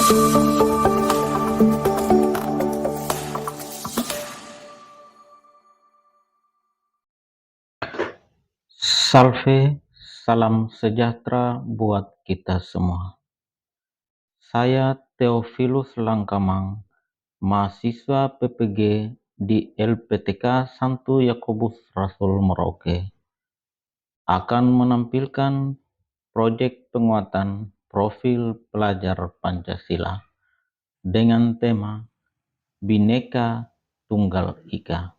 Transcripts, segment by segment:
Salve, salam sejahtera buat kita semua. Saya Theophilus Langkamang, mahasiswa PPG di LPTK Santo Yakobus Rasul Merauke, akan menampilkan proyek penguatan profil pelajar Pancasila dengan tema Bhinneka Tunggal Ika.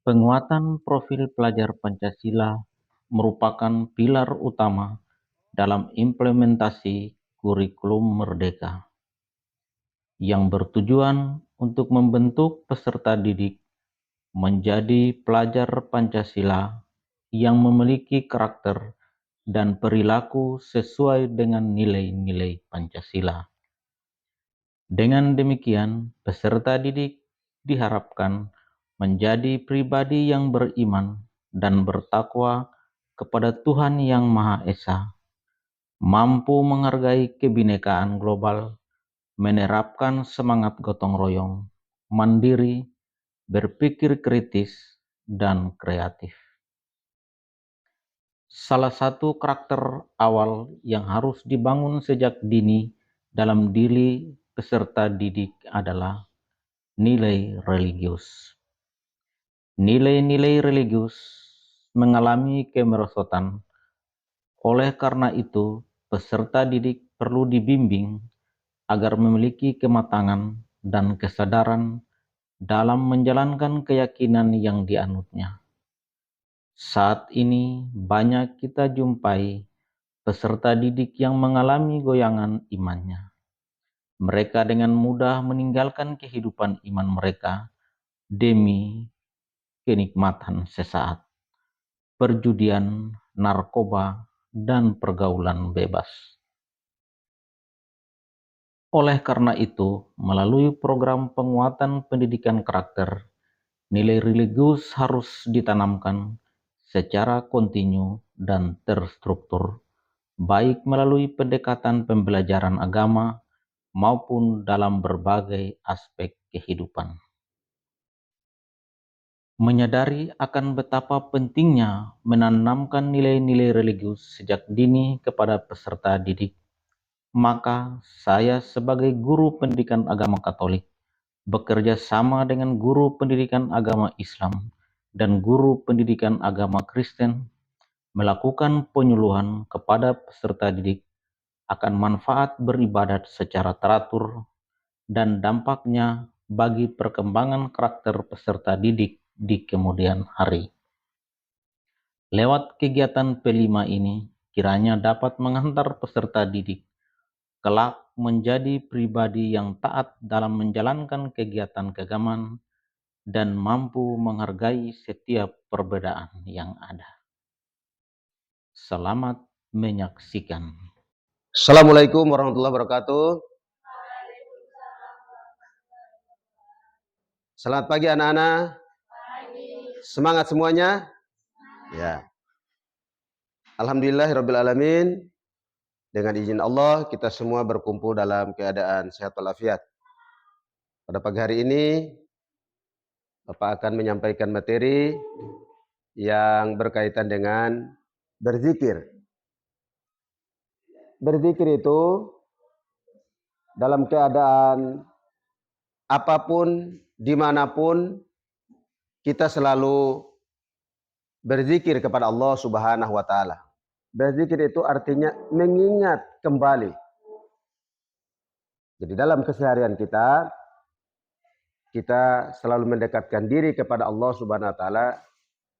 Penguatan profil pelajar Pancasila merupakan pilar utama dalam implementasi kurikulum Merdeka yang bertujuan untuk membentuk peserta didik menjadi pelajar Pancasila yang memiliki karakter dan perilaku sesuai dengan nilai-nilai Pancasila. Dengan demikian, peserta didik diharapkan menjadi pribadi yang beriman dan bertakwa kepada Tuhan Yang Maha Esa, mampu menghargai kebinekaan global, menerapkan semangat gotong royong, mandiri, berpikir kritis, dan kreatif. Salah satu karakter awal yang harus dibangun sejak dini dalam diri peserta didik adalah nilai religius. Nilai-nilai religius mengalami kemerosotan. Oleh karena itu, peserta didik perlu dibimbing agar memiliki kematangan dan kesadaran dalam menjalankan keyakinan yang dianutnya. Saat ini banyak kita jumpai peserta didik yang mengalami goyangan imannya. Mereka dengan mudah meninggalkan kehidupan iman mereka demi kenikmatan sesaat, perjudian, narkoba, dan pergaulan bebas. Oleh karena itu, melalui program penguatan pendidikan karakter, nilai religius harus ditanamkan secara kontinu dan terstruktur, baik melalui pendekatan pembelajaran agama maupun dalam berbagai aspek kehidupan. Menyadari akan betapa pentingnya menanamkan nilai-nilai religius sejak dini kepada peserta didik, maka saya sebagai guru pendidikan agama Katolik bekerja sama dengan guru pendidikan agama Islam dan guru pendidikan agama Kristen melakukan penyuluhan kepada peserta didik akan manfaat beribadat secara teratur dan dampaknya bagi perkembangan karakter peserta didik di kemudian hari. Lewat kegiatan P5 ini, kiranya dapat menghantar peserta didik kelak menjadi pribadi yang taat dalam menjalankan kegiatan keagamaan dan mampu menghargai setiap perbedaan yang ada. Selamat menyaksikan. Assalamualaikum warahmatullahi wabarakatuh. Selamat pagi anak-anak. Semangat semuanya. Ya. Alhamdulillahirabbil alamin. Dengan izin Allah kita semua berkumpul dalam keadaan sehat walafiat. Pada pagi hari ini Bapak akan menyampaikan materi yang berkaitan dengan berzikir. Berzikir itu dalam keadaan apapun, dimanapun, kita selalu berzikir kepada Allah Subhanahu wa Ta'ala. Berzikir itu artinya mengingat kembali. Jadi dalam keseharian kita selalu mendekatkan diri kepada Allah Subhanahu wa Ta'ala.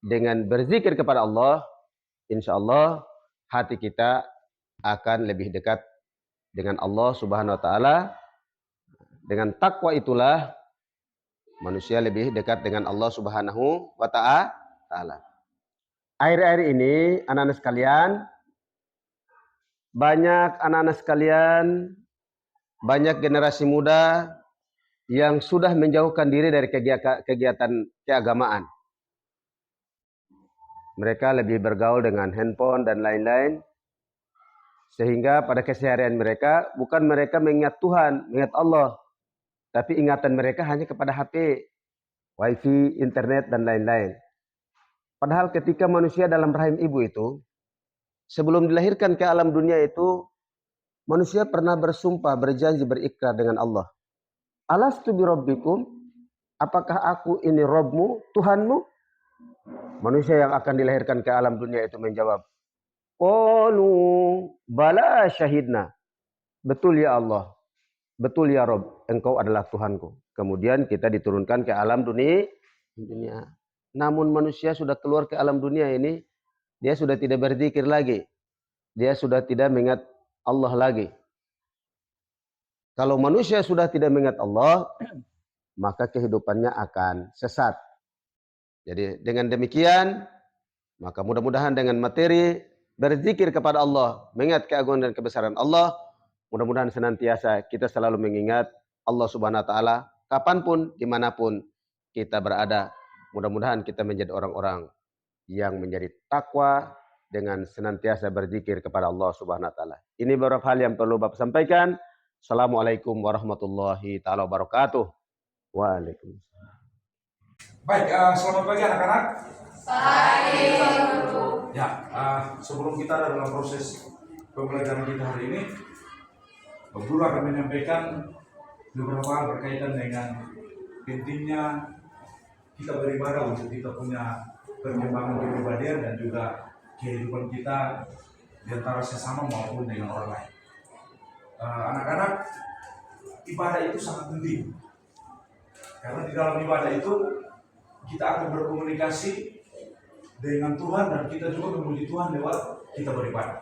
Dengan berzikir kepada Allah, insya Allah hati kita akan lebih dekat dengan Allah Subhanahu wa Ta'ala. Dengan takwa itulah manusia lebih dekat dengan Allah Subhanahu wa Ta'ala. Akhir-akhir ini anak-anak sekalian, banyak generasi muda yang sudah menjauhkan diri dari kegiatan keagamaan. Mereka lebih bergaul dengan handphone dan lain-lain. Sehingga pada keseharian mereka, bukan mereka mengingat Tuhan, mengingat Allah, tapi ingatan mereka hanya kepada HP, wifi, internet, dan lain-lain. Padahal ketika manusia dalam rahim ibu itu, sebelum dilahirkan ke alam dunia itu, manusia pernah bersumpah, berjanji, berikrar dengan Allah. Alastu birabbikum, apakah aku ini Robmu, Tuhanmu? Manusia yang akan dilahirkan ke alam dunia itu menjawab, qalu bala syahidna. Betul ya Allah, betul ya Rob, engkau adalah Tuhanku. Kemudian kita diturunkan ke alam dunia. Namun manusia sudah keluar ke alam dunia ini, dia sudah tidak berzikir lagi. Dia sudah tidak mengingat Allah lagi. Kalau manusia sudah tidak mengingat Allah, maka kehidupannya akan sesat. Jadi dengan demikian, maka mudah-mudahan dengan materi berzikir kepada Allah, mengingat keagungan dan kebesaran Allah, mudah-mudahan senantiasa kita selalu mengingat Allah Subhanahu wa taala kapanpun, dimanapun kita berada. Mudah-mudahan kita menjadi orang-orang yang menjadi takwa dengan senantiasa berzikir kepada Allah Subhanahu wa taala. Ini beberapa hal yang perlu Bapak sampaikan. Assalamualaikum warahmatullahi taala wabarakatuh. Waalaikumsalam. Baik, selamat pagi anak-anak. Ya, sebelum kita dalam proses pembelajaran kita hari ini, Pak Guru akan menyampaikan beberapa hal berkaitan dengan pentingnya kita beribadah untuk kita punya perkembangan kepribadian dan juga kehidupan kita di antara sesama maupun dengan orang lain. Anak-anak, ibadah itu sangat penting. Karena di dalam ibadah itu kita akan berkomunikasi dengan Tuhan dan kita juga memuji Tuhan lewat kita beribadah.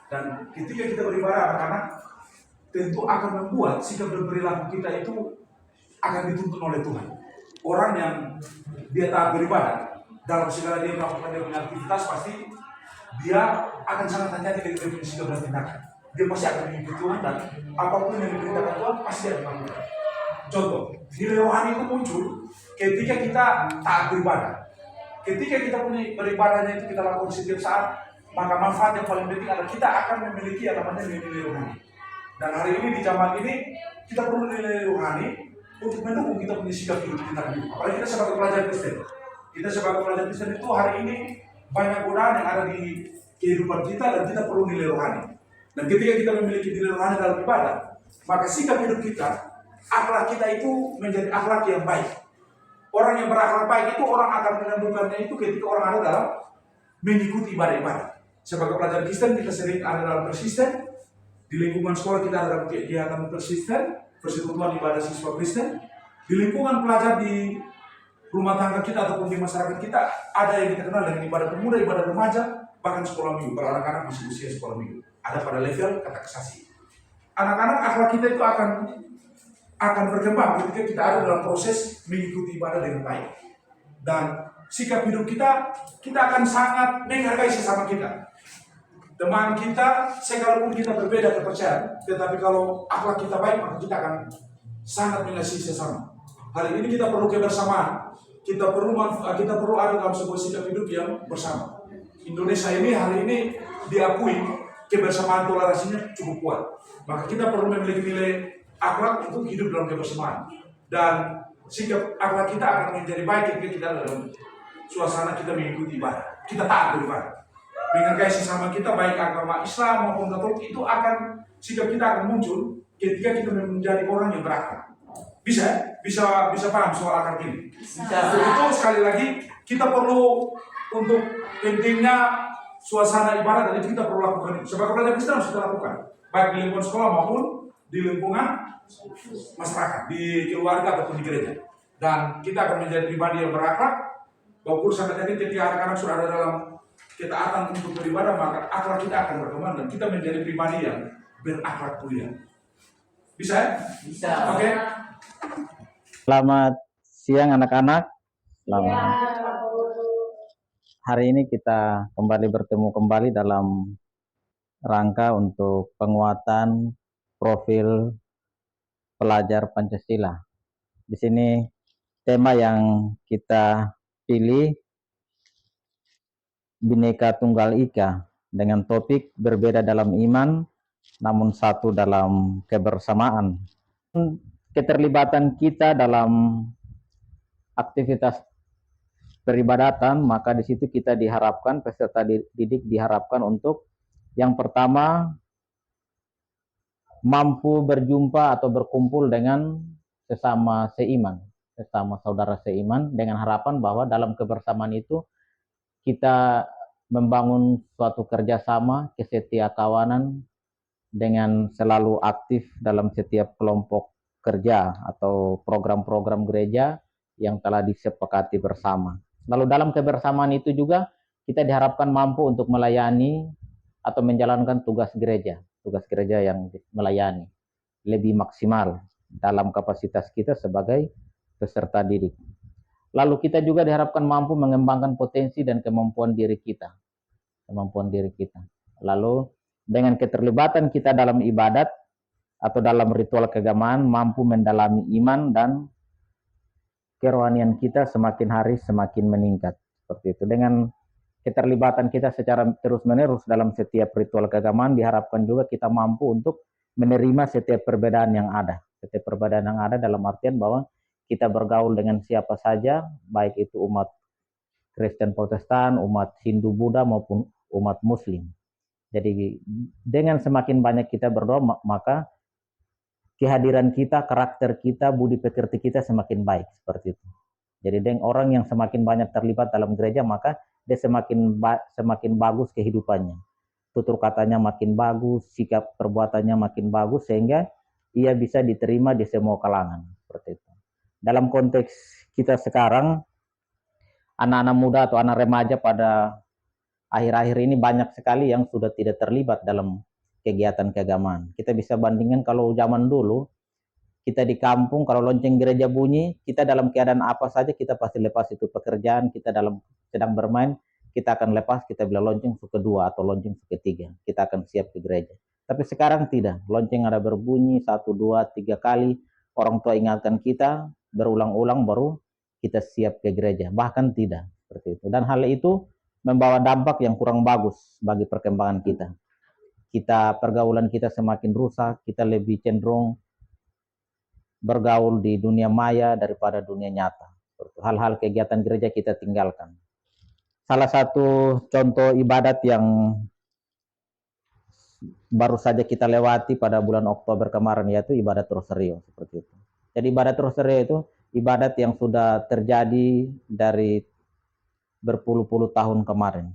Dan ketika kita beribadah, anak-anak, tentu akan membuat sikap dan perilaku kita itu akan dituntun oleh Tuhan. Orang yang dia taat beribadah dalam segala dia melakukan dia punya aktivitas, pasti dia akan sangat hati-hati dengan dia punya sikap dan tindakan. Dia pasti akan mengikuti Tuhan dan apapun yang diperintahkan Tuhan pasti dia akan melakukan. Contoh, nilai rohani itu muncul ketika kita taat beribadah. Ketika kita punya beribadahnya itu kita lakukan setiap saat, maka manfaat yang paling penting adalah kita akan memiliki yang namanya nilai rohani. Dan hari ini di zaman ini kita perlu nilai rohani untuk mendukung kita punya sikap hidup kita hidup. Apalagi kita sebagai pelajar Kristen. Kita sebagai pelajar Kristen itu hari ini banyak godaan yang ada di kehidupan kita dan kita perlu nilai rohani. Dan ketika kita memiliki nilai rohani dalam ibadah, maka sikap hidup kita, akhlak kita itu menjadi akhlak yang baik. Orang yang berakhlak baik itu orang akan menemukannya itu ketika orang ada dalam mengikuti ibadah-ibadah. Sebagai pelajar Kristen kita sering ada dalam persisten. Di lingkungan sekolah kita ada dalam kegiatan persisten, persekutuan ibadah siswa Kristen. Di lingkungan pelajar di rumah tangga kita ataupun di masyarakat kita ada yang kita kenal dengan ibadah pemuda, ibadah remaja, bahkan sekolah minggu. Kalau anak-anak masih usia sekolah minggu, ada pada level katekisasi. Anak-anak akhlak kita itu akan berkembang ketika kita ada dalam proses mengikuti ibadah dengan baik. Dan sikap hidup kita akan sangat menghargai sesama kita. Teman kita, sekalipun kita berbeda kepercayaan, tetapi kalau akhlak kita baik, maka kita akan sangat mengasihi sesama. Hari ini kita perlu kebersamaan, kita perlu ada dalam sebuah sikap hidup yang bersama. Indonesia ini hari ini diakui kebersamaan toleransinya cukup kuat. Maka kita perlu memiliki nilai akhlak untuk hidup dalam kebersamaan. Dan sikap akhlak kita akan menjadi baik ketika kita dalam suasana kita mengikuti ibadah. Kita taat beribadah. Menghargai sesama kita, baik agama Islam maupun Katolik, itu akan sikap kita akan muncul ketika kita menjadi orang yang berakhlak. Bisa paham soal akhlak ini? Bisa. Itu sekali lagi kita perlu untuk pentingnya suasana ibadah dan itu kita perlu lakukan. Sebagai pelajar Kristen harus kita lakukan, baik di lingkungan sekolah maupun di lingkungan masyarakat, di keluarga ataupun di gereja. Dan kita akan menjadi pribadi yang berakhlak. Bahwa sangat yakin ketika anak-anak sudah ada dalam ketaatan untuk beribadah, maka akhlak kita akan berkembang dan kita menjadi pribadi yang berakhlak mulia. Bisa ya? Bisa. Oke. Selamat siang anak-anak. Hari ini kita bertemu kembali dalam rangka untuk penguatan profil pelajar Pancasila. Di sini tema yang kita pilih Bhinneka Tunggal Ika dengan topik berbeda dalam iman, namun satu dalam kebersamaan. Keterlibatan kita dalam aktivitas peribadatan, maka di situ kita diharapkan, peserta didik diharapkan untuk yang pertama mampu berjumpa atau berkumpul dengan sesama seiman, sesama saudara seiman, dengan harapan bahwa dalam kebersamaan itu kita membangun suatu kerjasama, kesetiakawanan dengan selalu aktif dalam setiap kelompok kerja atau program-program gereja yang telah disepakati bersama. Lalu dalam kebersamaan itu juga kita diharapkan mampu untuk melayani atau menjalankan tugas gereja yang melayani lebih maksimal dalam kapasitas kita sebagai peserta didik. Lalu kita juga diharapkan mampu mengembangkan potensi dan kemampuan diri kita. Lalu dengan keterlibatan kita dalam ibadat atau dalam ritual keagamaan mampu mendalami iman dan kerohanian kita semakin hari semakin meningkat. Seperti itu. Dengan keterlibatan kita secara terus-menerus dalam setiap ritual keagamaan diharapkan juga kita mampu untuk menerima setiap perbedaan yang ada. Setiap perbedaan yang ada dalam artian bahwa kita bergaul dengan siapa saja, baik itu umat Kristen Protestan, umat Hindu Buddha maupun umat Muslim. Jadi dengan semakin banyak kita berdoa, maka kehadiran kita, karakter kita, budi pekerti kita semakin baik, seperti itu. Jadi dengan orang yang semakin banyak terlibat dalam gereja, maka dia semakin bagus kehidupannya. Tutur katanya makin bagus, sikap perbuatannya makin bagus, sehingga ia bisa diterima di semua kalangan, seperti itu. Dalam konteks kita sekarang, anak-anak muda atau anak remaja pada akhir-akhir ini banyak sekali yang sudah tidak terlibat dalam kegiatan keagamaan. Kita bisa bandingkan kalau zaman dulu, kita di kampung, kalau lonceng gereja bunyi, kita dalam keadaan apa saja, kita pasti lepas itu pekerjaan, kita sedang bermain, kita akan lepas, kita bilang lonceng kedua atau lonceng ketiga, kita akan siap ke gereja. Tapi sekarang tidak, lonceng ada berbunyi 1, 2, 3 kali, orang tua ingatkan kita, berulang-ulang baru kita siap ke gereja, bahkan tidak, seperti itu. Dan hal itu membawa dampak yang kurang bagus bagi perkembangan kita. Pergaulan kita semakin rusak, kita lebih cenderung bergaul di dunia maya daripada dunia nyata. Hal-hal kegiatan gereja kita tinggalkan. Salah satu contoh ibadat yang baru saja kita lewati pada bulan Oktober kemarin yaitu ibadat Rosario, seperti itu. Jadi ibadat Rosario itu ibadat yang sudah terjadi dari berpuluh-puluh tahun kemarin.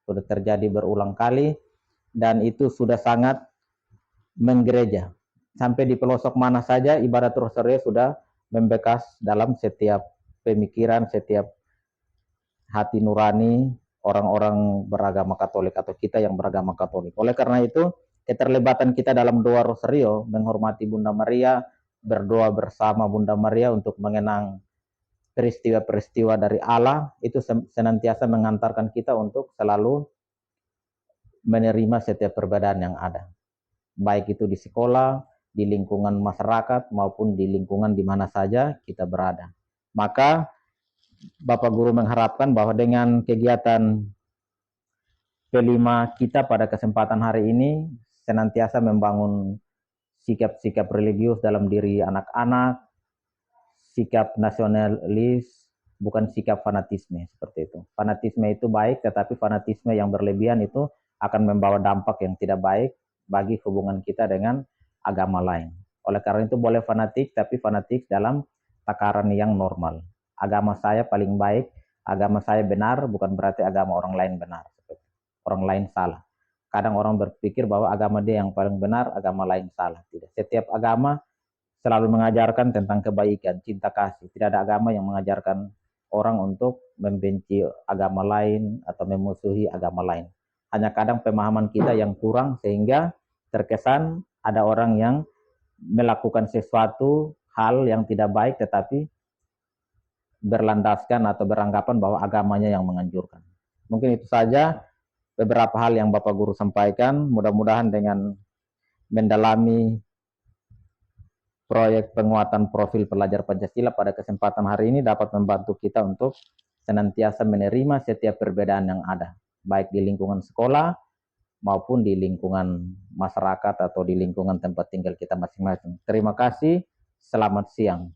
Sudah terjadi berulang kali dan itu sudah sangat menggereja. Sampai di pelosok mana saja ibadat Rosario sudah membekas dalam setiap pemikiran, setiap hati nurani orang-orang beragama Katolik atau kita yang beragama Katolik. Oleh karena itu, keterlibatan kita dalam doa Rosario, menghormati Bunda Maria, berdoa bersama Bunda Maria untuk mengenang peristiwa-peristiwa dari Allah, itu senantiasa mengantarkan kita untuk selalu menerima setiap perbedaan yang ada. Baik itu di sekolah, di lingkungan masyarakat, maupun di lingkungan di mana saja kita berada. Maka Bapak Guru mengharapkan bahwa dengan kegiatan kelima kita pada kesempatan hari ini senantiasa membangun sikap-sikap religius dalam diri anak-anak, sikap nasionalis, bukan sikap fanatisme, seperti itu. Fanatisme itu baik, tetapi fanatisme yang berlebihan itu akan membawa dampak yang tidak baik bagi hubungan kita dengan agama lain. Oleh karena itu boleh fanatik, tapi fanatik dalam takaran yang normal. Agama saya paling baik, agama saya benar, bukan berarti agama orang lain benar. Orang lain salah. Kadang orang berpikir bahwa agama dia yang paling benar, agama lain salah. Tidak. Setiap agama selalu mengajarkan tentang kebaikan, cinta kasih. Tidak ada agama yang mengajarkan orang untuk membenci agama lain atau memusuhi agama lain. Hanya kadang pemahaman kita yang kurang sehingga terkesan ada orang yang melakukan sesuatu hal yang tidak baik tetapi berlandaskan atau beranggapan bahwa agamanya yang menganjurkan. Mungkin itu saja beberapa hal yang Bapak Guru sampaikan. Mudah-mudahan dengan mendalami proyek penguatan profil pelajar Pancasila pada kesempatan hari ini dapat membantu kita untuk senantiasa menerima setiap perbedaan yang ada, baik di lingkungan sekolah, maupun di lingkungan masyarakat atau di lingkungan tempat tinggal kita masing-masing. Terima kasih. Selamat siang.